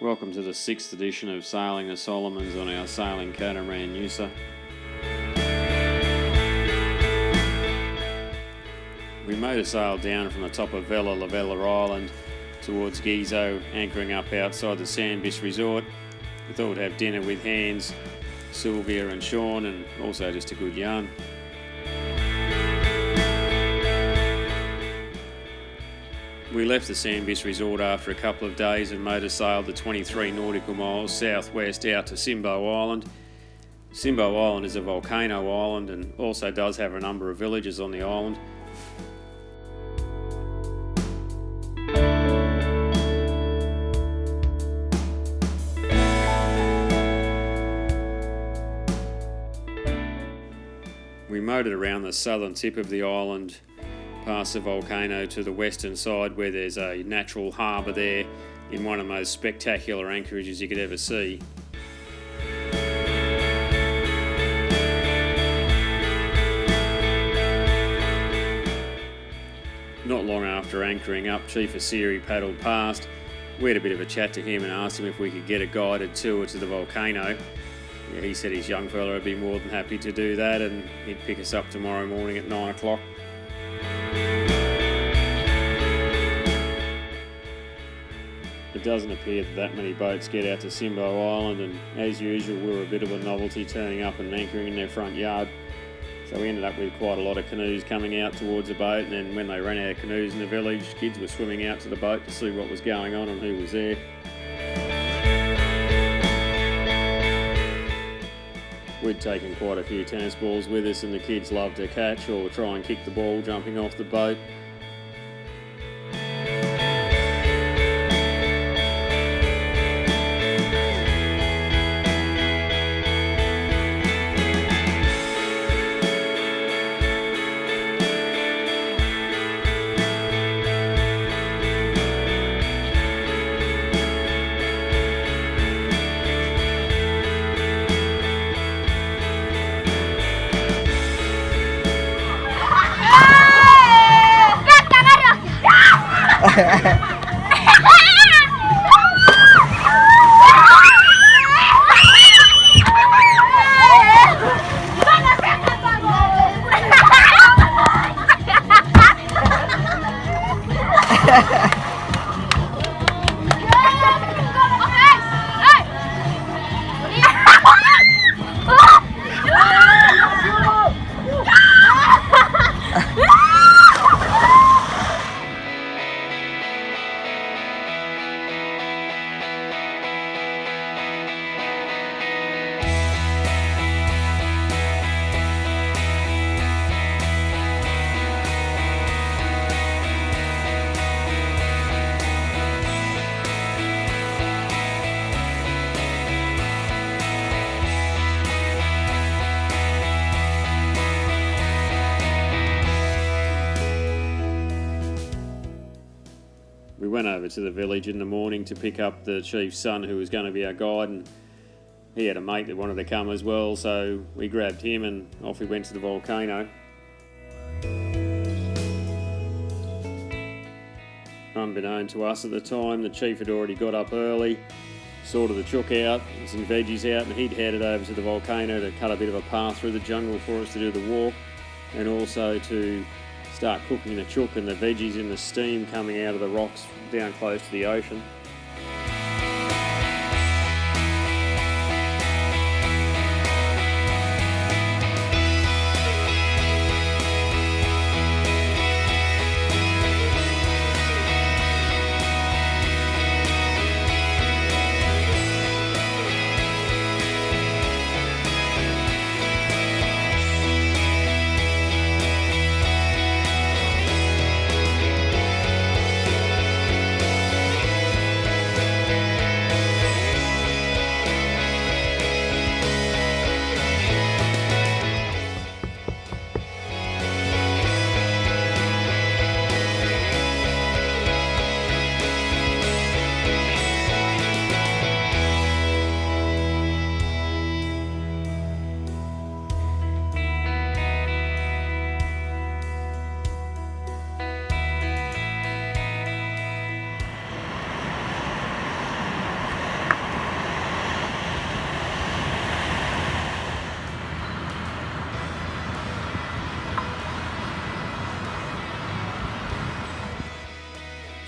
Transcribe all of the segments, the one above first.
Welcome to the 6th edition of Sailing the Solomons on our sailing catamaran Gizo. We motor sailed down from the top of Vella Island towards Gizo, anchoring up outside the Sandbish Resort. We thought we'd have dinner with Hans, Sylvia and Sean, and also just a good yarn. We left the Sandbish Resort after a couple of days and motor sailed the 23 nautical miles southwest out to Simbo Island. Simbo Island is a volcano island and also does have a number of villages on the island. We motored around the southern tip of the island, past the volcano to the western side where there's a natural harbour there in one of the most spectacular anchorages you could ever see. Not long after anchoring up, Chief Asiri paddled past. We had a bit of a chat to him and asked him if we could get a guided tour to the volcano. Yeah, he said his young fella would be more than happy to do that and he'd pick us up tomorrow morning at 9 o'clock. It doesn't appear that many boats get out to Simbo Island, and as usual we were a bit of a novelty turning up and anchoring in their front yard. So we ended up with quite a lot of canoes coming out towards the boat, and then when they ran out of canoes in the village, kids were swimming out to the boat to see what was going on and who was there. We'd taken quite a few tennis balls with us and the kids loved to catch or try and kick the ball jumping off the boat. We went over to the village in the morning to pick up the chief's son who was going to be our guide, and he had a mate that wanted to come as well, so we grabbed him and off we went to the volcano. Unbeknown to us at the time, the chief had already got up early, sorted the chook out and some veggies out, and he'd headed over to the volcano to cut a bit of a path through the jungle for us to do the walk and also to start cooking the chook and the veggies in the steam coming out of the rocks down close to the ocean.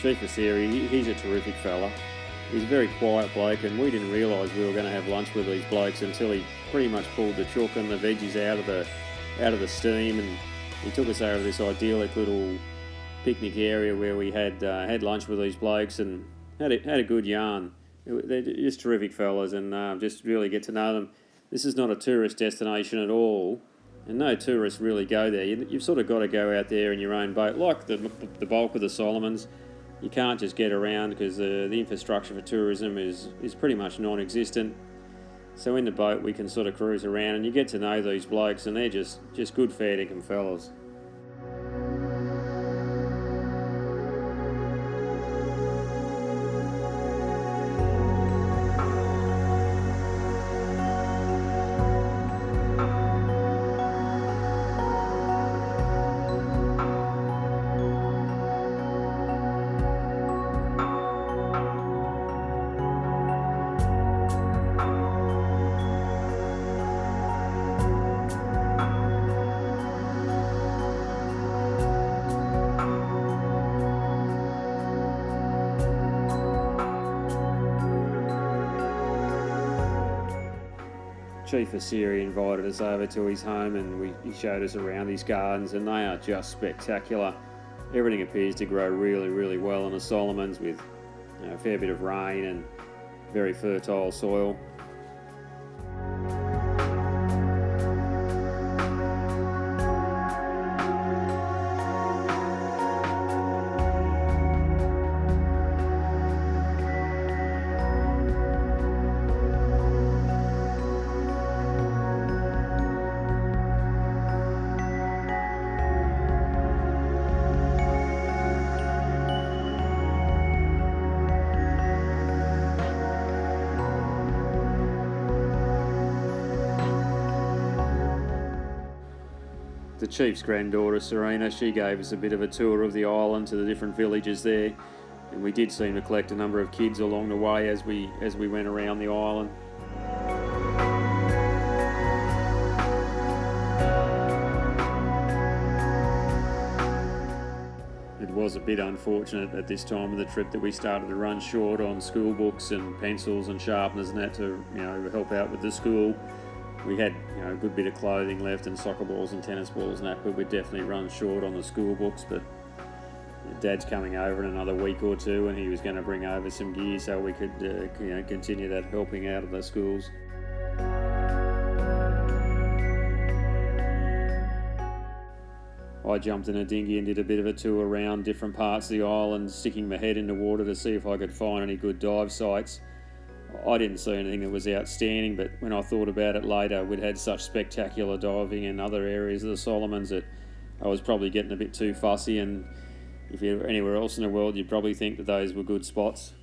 Chief Asiri, he's a terrific fella. He's a very quiet bloke, and we didn't realise we were going to have lunch with these blokes until he pretty much pulled the chook and the veggies out of the steam, and he took us over this idyllic little picnic area where we had lunch with these blokes and had a good yarn. They're just terrific fellas, and just really get to know them. This is not a tourist destination at all, and no tourists really go there. You've sort of got to go out there in your own boat, like the bulk of the Solomons. You can't just get around because the infrastructure for tourism is pretty much non-existent. So in the boat we can sort of cruise around and you get to know these blokes, and they're just good fair dinkum fellas. Chief Asiri invited us over to his home, and he showed us around his gardens, and they are just spectacular. Everything appears to grow really, really well in the Solomons, with a fair bit of rain and very fertile soil. The chief's granddaughter, Serena, she gave us a bit of a tour of the island to the different villages there, and we did seem to collect a number of kids along the way as we went around the island. It was a bit unfortunate at this time of the trip that we started to run short on school books and pencils and sharpeners and that to help out with the school. We had a good bit of clothing left and soccer balls and tennis balls and that, but we'd definitely run short on the school books. But Dad's coming over in another week or two, and he was going to bring over some gear so we could continue that helping out of the schools. I jumped in a dinghy and did a bit of a tour around different parts of the island, sticking my head in the water to see if I could find any good dive sites. I didn't see anything that was outstanding, but when I thought about it later, we'd had such spectacular diving in other areas of the Solomons that I was probably getting a bit too fussy, and if you were anywhere else in the world, you'd probably think that those were good spots.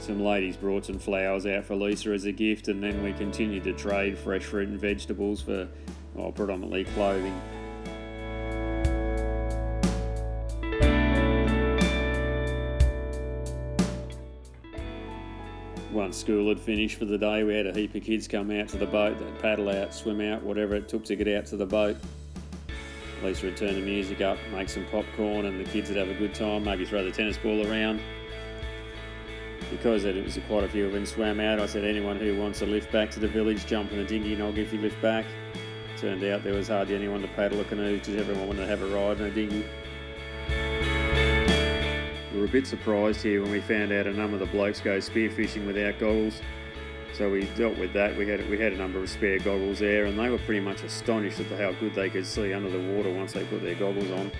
Some ladies brought some flowers out for Lisa as a gift, and then we continued to trade fresh fruit and vegetables for predominantly clothing. Once school had finished for the day, we had a heap of kids come out to the boat. They'd paddle out, swim out, whatever it took to get out to the boat. Lisa would turn the music up, make some popcorn, and the kids would have a good time, maybe throw the tennis ball around. Because it was quite a few of them swam out, I said, anyone who wants a lift back to the village, jump in the dinghy and I'll give you a lift back. Turned out there was hardly anyone to paddle a canoe, just everyone wanted to have a ride in a dinghy. We were a bit surprised here when we found out a number of the blokes go spearfishing without goggles. So we dealt with that. We had a number of spare goggles there, and they were pretty much astonished at how good they could see under the water once they put their goggles on.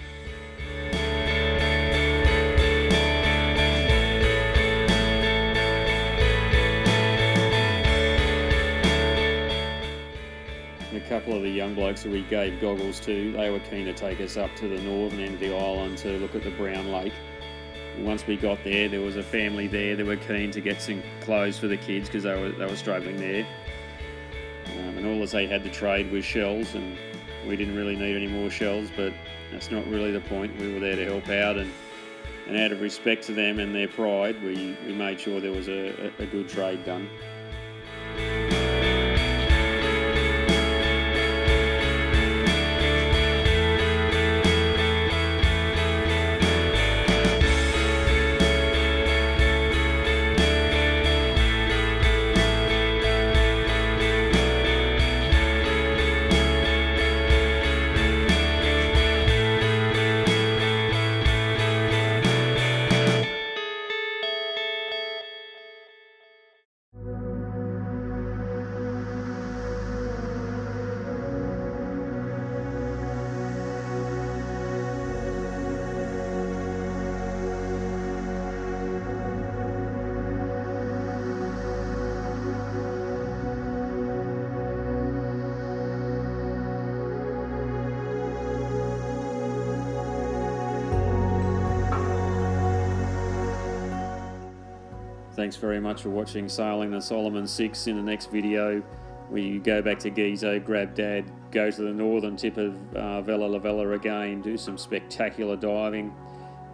couple of the young blokes who we gave goggles to, they were keen to take us up to the northern end of the island to look at the Brown Lake. And once we got there was a family there that were keen to get some clothes for the kids because they were struggling there. And all they had to trade was shells, and we didn't really need any more shells, but that's not really the point. We were there to help out, and out of respect to them and their pride, we made sure there was a good trade done. Thanks very much for watching Sailing the Solomon 6. In the next video, we go back to Gizo, grab Dad, go to the northern tip of Vella La Vella again, do some spectacular diving,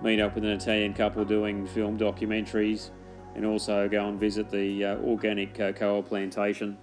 meet up with an Italian couple doing film documentaries, and also go and visit the organic cocoa plantation.